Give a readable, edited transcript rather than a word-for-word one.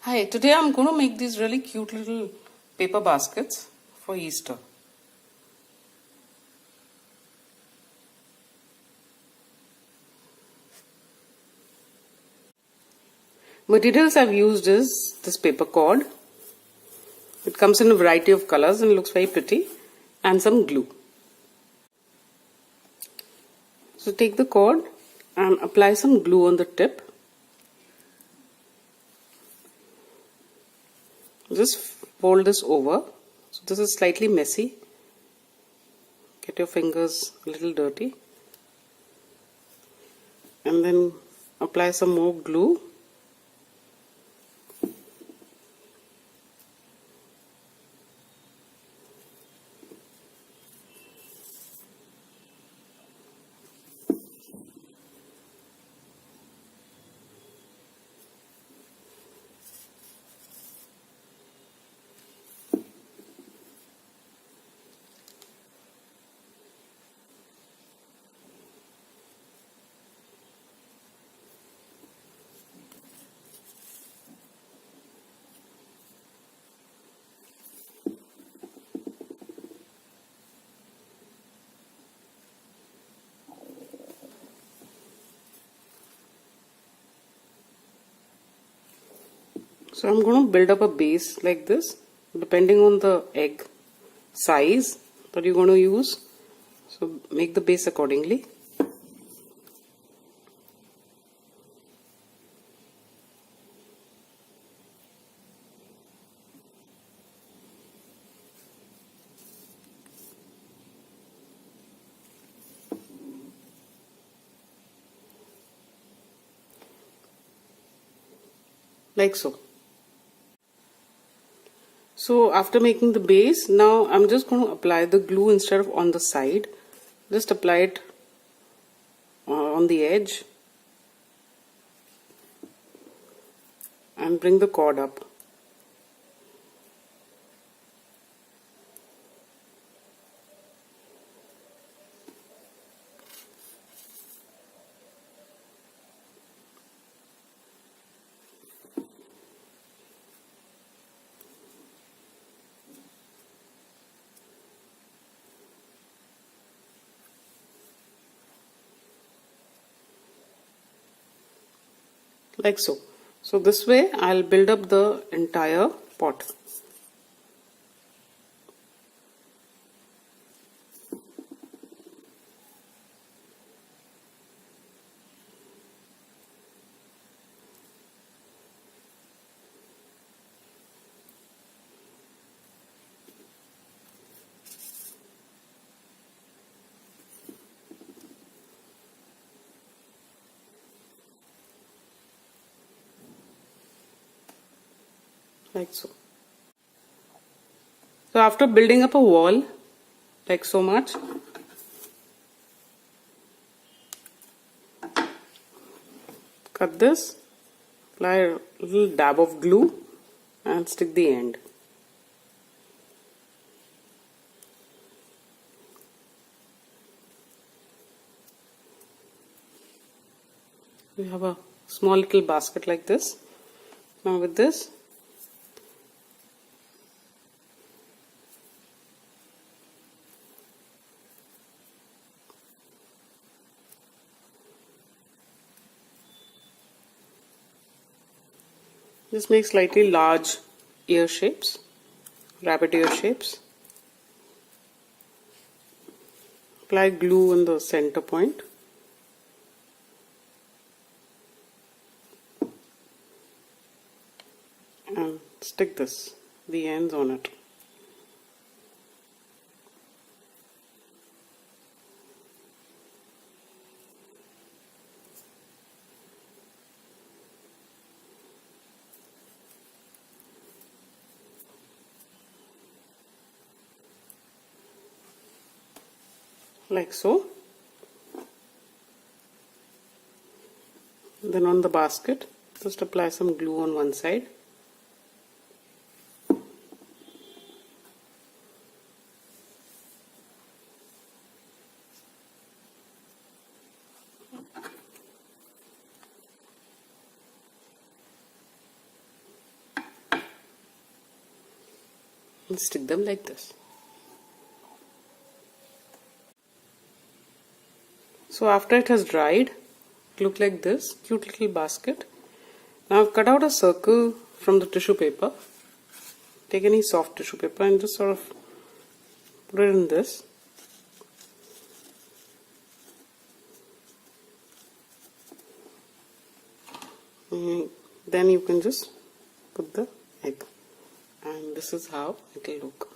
Hi, today I'm going to make these really cute little paper baskets for Easter. Materials I've used is this paper cord. It comes in a variety of colors and looks very pretty, and some glue. So take the cord and apply some glue on the tip. Just fold this over. So this is slightly messy. Get your fingers a little dirty. And then apply some more glue. So I'm going to build up a base like this, depending on the egg size that you're going to use. So make the base accordingly. Like so. So after making the base, now I'm just going to apply the glue instead of on the side. Just apply it on the edge and bring the cord up. Like so. So this way I'll build up the entire pot. Like so. So after building up a wall like so much, cut this, apply a little dab of glue and stick the end. We have a small little basket like this. Now with this, just make slightly large ear shapes, rabbit ear shapes. Apply glue in the center point. And stick the ends on it. Like so. Then on the basket, just apply some glue on one side. and stick them like this. So after it has dried, it look like this cute little basket. Now I've cut out a circle from the tissue paper. Take any soft tissue paper and just sort of put it in this. And then you can just put the egg, and this is how it will look.